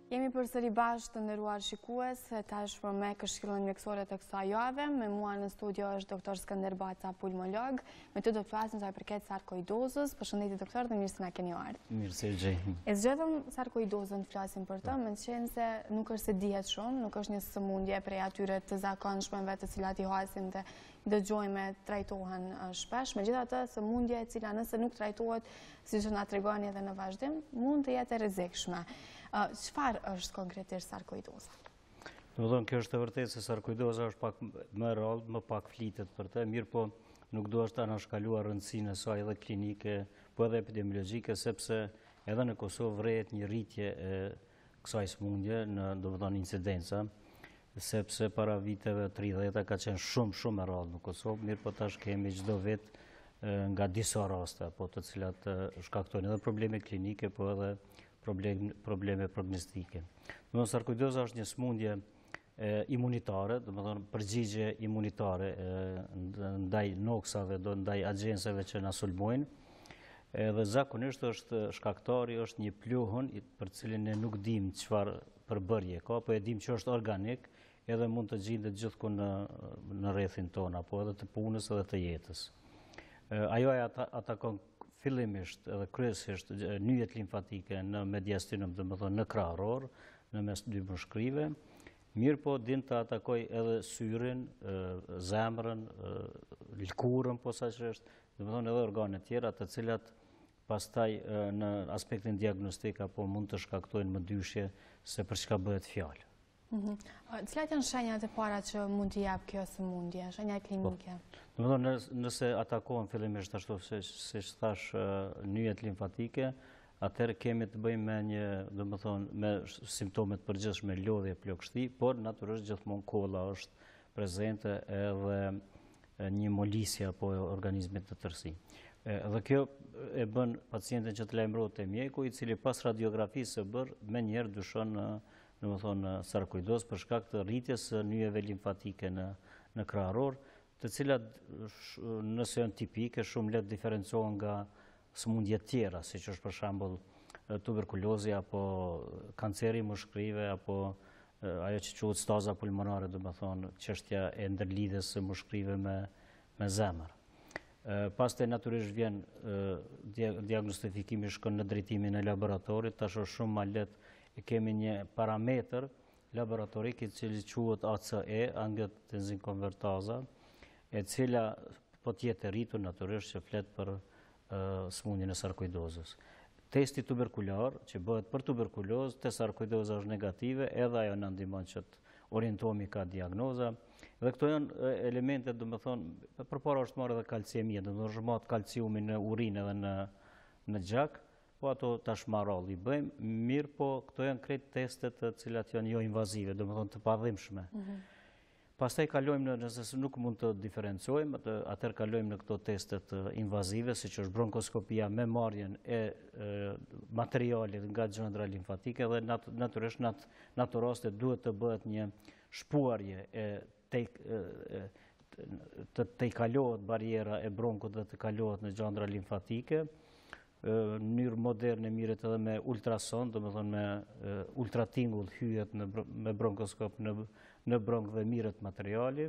Jemi përsëri bashkë të nderuar shikues, tashmë me këshillën mjekësore të kësaj jave. Me mua në studio është doktor Skënder Baca, pulmolog. Me të do të flasim sa i përket sarkoidozës. Përshëndetje doktor dhe mirë se na keni ardhur. Mirë se gjejmë. E zgjedhëm sarkoidozën të flasim për të, meqenëse se nuk është se dihet shumë, nuk është një sëmundje prej atyre të zakonshmeve të cilat i hasim dhe dëgjojmë trajtohen shpesh. Megjithatë, sëmundje e cila nëse nuk trajtohet, siç na tregoni edhe në vazhdim, mund të jetë e rrezikshme. Çfarë është konkretisht sarkoidoza? Kjo është e vërtetë se sarkoidoza është pak më e rrallë, më pak flitet për të, mirë po nuk do është ta anashkaluar rëndësinë e saj edhe klinike, po edhe epidemiologjike, sepse edhe në Kosovë vret një rritje e kësaj sëmundje në incidenca, sepse para viteve 30 ka qenë shumë e rrallë në Kosovë, mirë po tash kemi çdo vit nga disa raste, po të cilat shkaktojnë edhe probleme klinike, po edhe probleme prognostike. Sarkoidoza është një sëmundje imunitare, përgjigje imunitare ndaj noksave, ndaj agjensave që na sulmojnë, edhe zakonisht është shkaktari është një pluhun për cilin ne nuk dim çfarë përbërje ka, po e dim që është organik, edhe mund të gjendet gjithku në rrethin tonë, apo edhe të punës edhe të jetës. Ajo atakon fillimisht edhe kryesisht nyjet limfatike në mediastinum, në krahëror, në mes dy mushkrive, mirë po din të atakoj edhe syrin, zemrën, lëkurën posaçërisht, edhe organet tjera, të cilat pastaj në aspektin diagnostik apo mund të shkaktojnë mëndyshje se për çka bëhet fjalë. Cilat janë shenjat e para që mund t'i jap kjo sëmundje, shenjat klinike? Nëse atakohen fillimisht ashtu siç thash nyjet limfatike, atëherë kemi të bëjmë me simptome të përgjithshme, lodhje, plagështi, por natyrisht gjithmonë kolla është prezente edhe një molisje apo organizmit të tërësi. Dhe kjo e bën pacientin që të lajmërohet te mjeku, i cili pas radiografisë së bërë menjëherë dyshon sarkoidozë për shkak të rritjes së nyjeve limfatike në krahëror, të cilat nëse janë tipike shumë lehtë diferencohen nga sëmundjet tjera, siç është për shembull tuberkulozi apo kanceri i mushkrive apo ajo që quhet staza pulmonare, çështja e ndërlidhjes së mushkrive me zemër. Pastaj natyrisht vjen diagnostifikimi, shkon në drejtimin e laboratorit, tash është shumë më lehtë. Kemi një parametër laboratorik i cili quhet ACE, angiotensin-konvertaza, e cila po të jetë e rritur natyrisht që flet për sëmundjen e sarkoidozës. Testi tuberkular që bëhet për tuberkulozë, te sarkoidoza është negative, edhe ajo na ndihmon që të orientohemi ka diagnoza. Dhe këto janë elemente, përpara është marrë edhe kalciemia, është marrë kalciumin në urinë edhe në gjak, po ato tash marrall i bëjmë, mirë po këto janë krejt testet të cilat janë jo invazive, të padhimshme. Pastaj kalojmë nëse nuk mund të diferencojmë, atëherë kalojmë në këto testet invazive, siç është bronkoskopia me marrjen e materialit nga gjëndra limfatike dhe natyrisht në ato raste duhet të bëhet një shpuarje të kalohet barjera e bronkut dhe të kalohet në gjëndra limfatike. Në mënyrë moderne mirët edhe me ultrason, me ultratingull hyjet me bronkoskop në bronk dhe mirët materiali.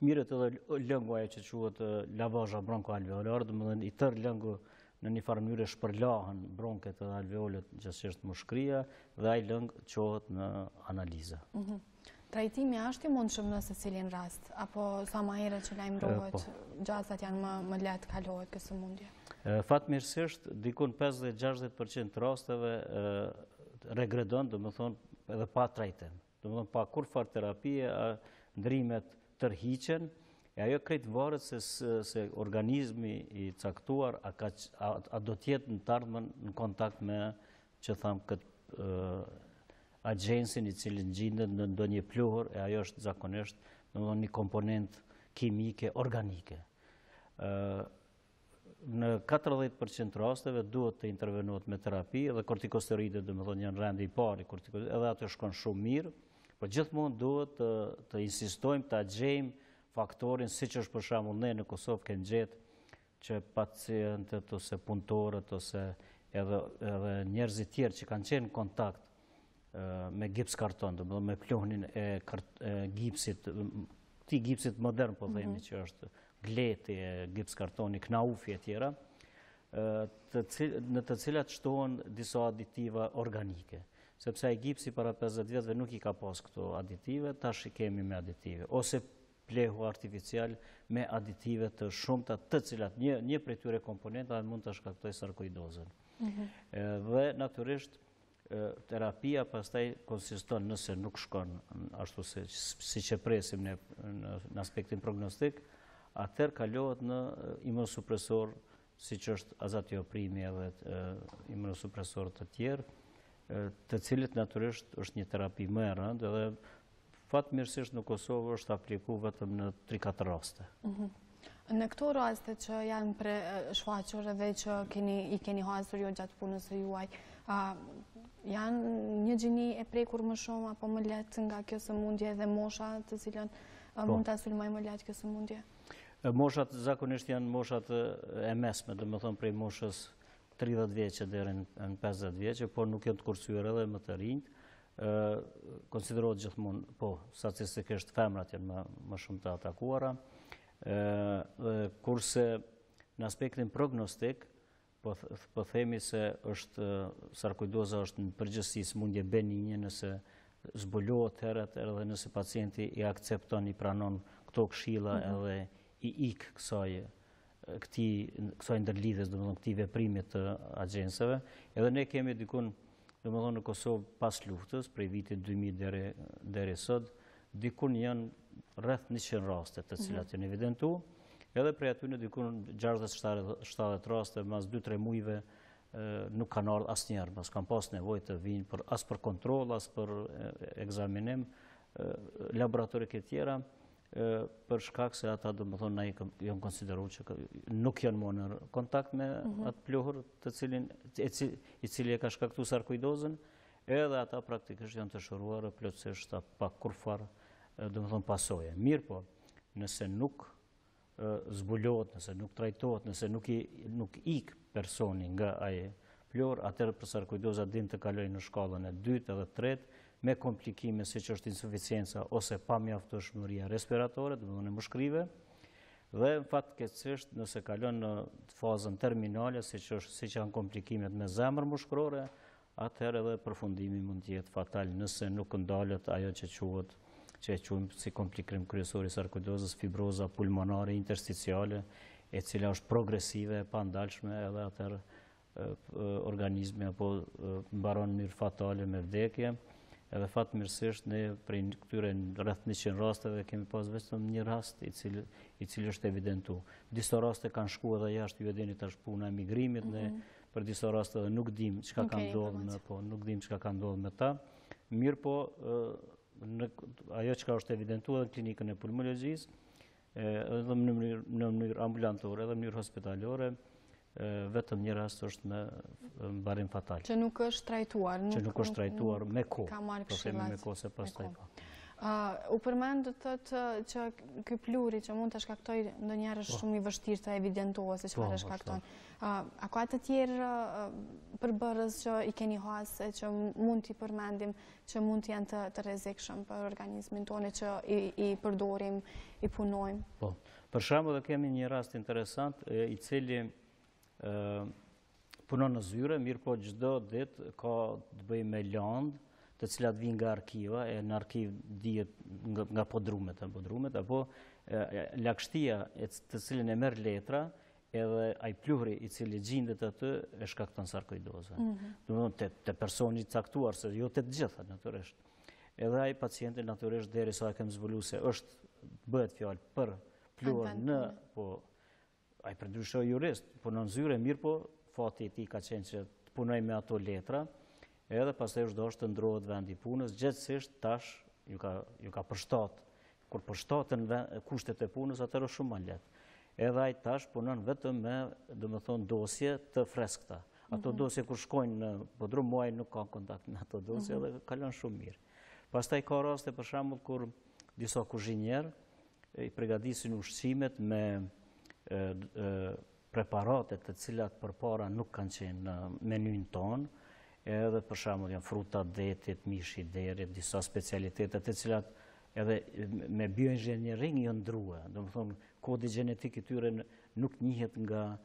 Mirët edhe lëngu ajo që quhet lavazha bronkoalveolar, i tërë lëngu në një farë mënyrë shpërlahen bronket edhe alveolet gjithsesi mushkria dhe ai lëng çohet në analizë. Trajtimi është i mundshëm në secilin rast, apo sa më herët që lajmërohet, gjasat janë më lehtë kalohet kjo sëmundje? Fatmirësisht, dikun 50-60% të rasteve regredon, edhe pa trajtim. Pa kur farë terapie, ndrimet tërhiqen, e ajo krejt varet se organizmi i caktuar a do tjetë në tardhmen në kontakt me, që thamë, këtë agjensin i cilin gjendet në ndonjë pluhur, e ajo është zakonisht një komponent kimike organike. Në 40% rasteve duhet të intervenohet me terapi dhe kortikosteroidet janë rendi i parë, edhe ato shkon shumë mirë, por gjithmonë duhet të insistojmë të gjejmë faktorin, siç është për shembull ne në Kosovë kemi gjetë që pacientët ose punëtorët ose edhe njerëzit tjerë që kanë qenë në kontakt me gips karton, me plonin e gipsit, këti gipsit modern, po themi që është gleti e gips kartoni, knaufi e tjera, në të cilat shtohen disa aditiva organike. Sepse ai gipsi para 50 vjetëve nuk i ka pas këto aditive, tash i kemi me aditive. Ose plehu artificial me aditive të shumta, të cilat një prej tyre komponentave mund të shkaktoj sarkoidozën. Dhe natyrisht terapia pastaj konsiston, nëse nuk shkon ashtu si që presim në aspektin prognostik, atëherë kalohet në imunosupresor, siç është azatioprimi edhe imunosupresor të tjerë, të cilët natyrisht është një terapi më e rëndë dhe fatmirësisht në Kosovë është apliku vetëm në 3-4 raste. Në këto raste që janë shfaqur edhe që i keni hasur jo gjatë punës së juaj, janë një gjini e prekur më shumë apo më lehtë nga kjo sëmundje dhe mosha të cilën mund ta sulmojë më lehtë kjo sëmundje? Moshat zakonisht janë moshat e mesme, domethënë prej moshës 30 vjeçe deri në 50 vjeçe, por nuk janë të kursyer edhe më të rinjt. Konsiderohet gjithmonë, po, statistikisht femrat janë më shumë të atakuara. Kurse në aspektin prognostik, po themi se sarkoidoza është në përgjithësi sëmundje benigне nëse zbulohet herët edhe nëse pacienti i akcepton, i pranon këto këshilla edhe i ik kësaj ndërlidhjes, domethënë këtij veprimit të agjensave. Edhe ne kemi dikun, domethënë në Kosovë pas luftës, prej vitit 2000 deri sot, dikun janë rreth 100 raste të cilat janë evidentuar, edhe prej aty në dikun 60-70 raste mas 2-3 muajve nuk kanë ardhur asnjëherë, pas kanë pas nevojë të vinë as për kontroll, as për ekzaminim laboratorike të tjera, për shkak se ata domethënë janë konsideruar që nuk janë më në kontakt me atë pluhur i cili e ka shkaktuar sarkoidozën, edhe ata praktikisht janë të shëruar plotësisht pa kurfar domethënë pasojë. Mirë po, nëse nuk zbulohet, nëse nuk trajtohet, nëse nuk ik personi nga ai pluhur, atëherë për sarkoidoza dim të kalojë në shkallën e 2 edhe 3 me komplikime siç është insuficienca ose pamjaftueshmëria respiratore, domethënë e mushkrive, dhe fatkeqësisht nëse kalon në fazën terminale, siç janë komplikimet me zemër mushkërore, atëherë edhe përfundimi mund të jetë fatal nëse nuk ndalet ajo që e quajmë si komplikim kryesor i sarkoidozës, fibroza pulmonare intersticiale, e cila është progresive, e pandalshme, edhe atëherë organizmi apo mbaron në mënyrë fatale me vdekje. Edhe fatmirësisht ne prej këtyre rreth 100 rasteve kemi pas vetëm një rast i cili është evidentuar. Disa raste kanë shkuar edhe jashtë, ju e dini tash puna e migrimit, ne për disa raste edhe nuk dim çka ka ndodhur me ta. Mirë po, ajo që është evidentuar në klinikën e pulmologjisë, edhe në mënyrë ambulantore, edhe në mënyrë hospitalore, vetëm një rast është me mbarim fatal. Që nuk është trajtuar. Që nuk është trajtuar me kohë. Ka marrë këshillat. Me kohë se pastaj po. U përmend të thotë që ky pluri që mund të shkaktojë ndonjëherë është shumë i vështirë të evidentohet se çfarë shkakton. A ka të tjerë përbërës që i keni hasë që mund t'i përmendim që mund të janë të rrezikshëm për organizmin tonë që i përdorim, i punojmë? Po. Për shembull, kemi një rast interesant i cili punon në zyre, mirë po çdo ditë ka të bëjë me landë, të cilat vinë nga arkiva, e në arkiv dihet nga podrumet, apo lagështia të cilën e merr letra, edhe ai pluhri i cili gjendet aty e shkakton sarkoidozën. Domethënë te personi i caktuar, se jo te të gjitha natyrisht. Edhe ai pacienti natyrisht derisa e kem zbuluar se bëhet fjalë për pluhur në ai përndryshoj jurist, punon zyre, mirë po, fati i tij ka qenë që të punoj me ato letra, edhe pastaj është dashur të ndrohet vendi i punës, gjithsesi tash ju ka përshtat. Kur përshtaten kushtet e punës, atëherë është shumë më lehtë. Edhe ai tash punon vetëm me, domethënë, dosje të freskëta. Ato dosje kur shkojnë në podrum, muaj nuk ka kontakt me ato dosje dhe kalon shumë mirë. Pastaj ka raste për shembull kur disa kuzhinierë i përgatisin ushqimet me preparate të cilat përpara nuk kanë qenë në menyn tonë, edhe për shembull janë fruta detit, mishi i derit, disa specialitetet të cilat edhe me bioinxheniering janë ndrua. Domethënë kodi gjenetik i tyre nuk njihet nga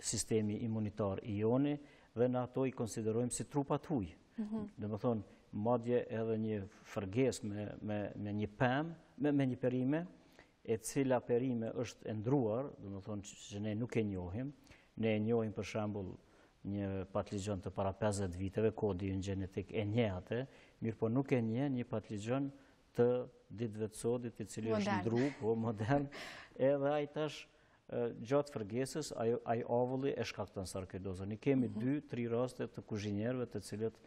sistemi imunitar i joni dhe në ato i konsiderojmë si trupat huj. Domethënë madje edhe një fërges me një pemë, me një perime, e cila perime është e ndruar, domethënë që ne nuk e njohim. Ne e njohim për shembull një patligjon të para 50 viteve, kodi në gjenetik e njeh atë, mirë po nuk e njeh një patligjon të ditëve të sodit, i cili është ndru, po modern, edhe ai tash gjatë fërgesës, ai ovulli e shkakton sarkoidozën. Ne kemi 2-3 raste të kuzhinierëve të cilët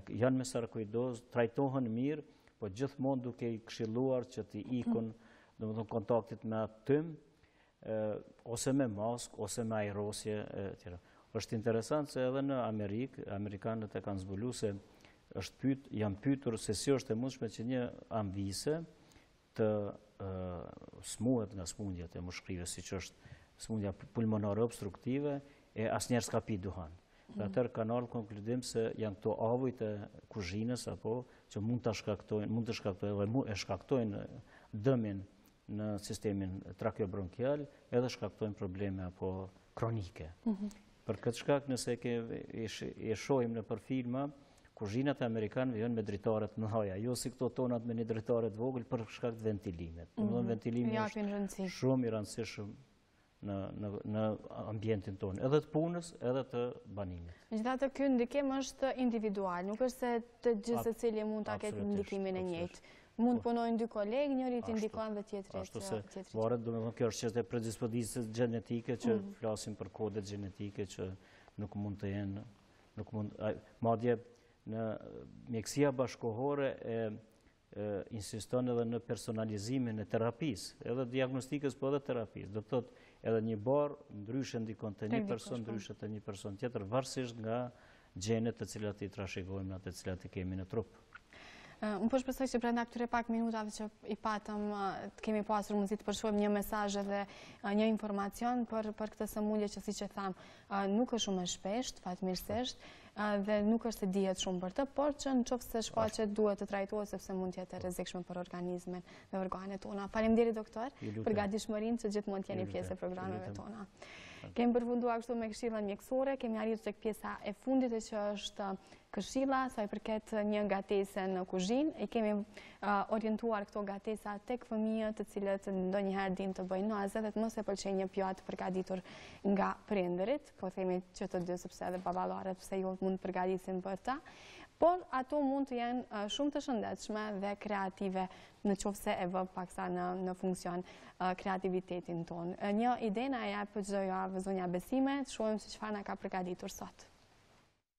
janë me sarkoidozë, trajtohen mirë, po gjithmonë duke i këshilluar që të ikun, domethënë kontaktit me atë tym, ose me mask, ose me ajrosje, etj. Është interesant se edhe në Amerikë, amerikanët e kanë zbuluar se janë pyetur se si është e mundshme që një amvise të smuhet nga smundjet e mushkrive, siç është smundja pulmonare obstruktive, e asnjëherë s'ka pi duhan. Dhe atëherë kanë ardhur konkludim se janë këto avujt e kuzhinës apo që mund të shkaktojnë dëmin në sistemin trakeobronkial, edhe shkaktojnë probleme apo kronike. Për këtë shkak, nëse e shohim në filma, kuzhinat e amerikanëve janë me dritaret të mëdha, jo si këto tonat me një dritare të vogël për shkak të ventilimet. Domethënë ventilimi është shumë i rëndësishëm në ambientin tonë, edhe të punës, edhe të banimit. Megjithatë, ky ndikim është individual, nuk është se të gjithë secili mund ta ketë ndikimin e njëjtë. Mund punojnë dy kolegë, njëri të indikon dhe tjetri. Ashtu se varet, domethënë kjo është çështje predispozicës gjenetike, që flasim për kodet gjenetike që nuk mund të jenë, madje në mjekësia bashkëkohore insiston edhe në personalizimin e terapisë, edhe diagnostikës, po edhe terapisë. Do të thotë edhe një barë ndryshe ndikon te një person, ndryshe te një person tjetër, varësisht nga gjenet të cilat i trashëgojmë atë të cilat i kemi në trup. Unë po shpresoj që brenda këtyre pak minutave që i patëm të kemi pasur mundësi të përshkruajmë një mesazh dhe një informacion për këtë sëmundje që, siç e tham, nuk është shumë e shpeshtë, fatmirësisht, dhe nuk është se dihet shumë për të, por që nëse shfaqet duhet të trajtohet sepse mund të jetë e rrezikshme për organizmin dhe organet tona. Faleminderit doktor për gatishmërinë që gjithmonë t'jeni pjesë e programeve tona. Kemi përfunduar kështu me këshillën mjekësore, kemi arritur tek pjesa e fundit që është këshilla sa i përket një gatese në kuzhinë. I kemi orientuar këto gatesa tek fëmijët të cilët ndonjëherë dinë të bëjnë naze dhe të mos e pëlqejnë një pjatë përgatitur nga prindërit, po themi që të dy sepse edhe baballarët pse jo mund të përgatiten për ta. Por ato mund të jenë shumë të shëndetshme dhe kreative nëse e vë paksa në funksion kreativitetin tonë. Një ide na jep çdo javë zonja Besime, të shohim se çfarë na ka përgatitur sot.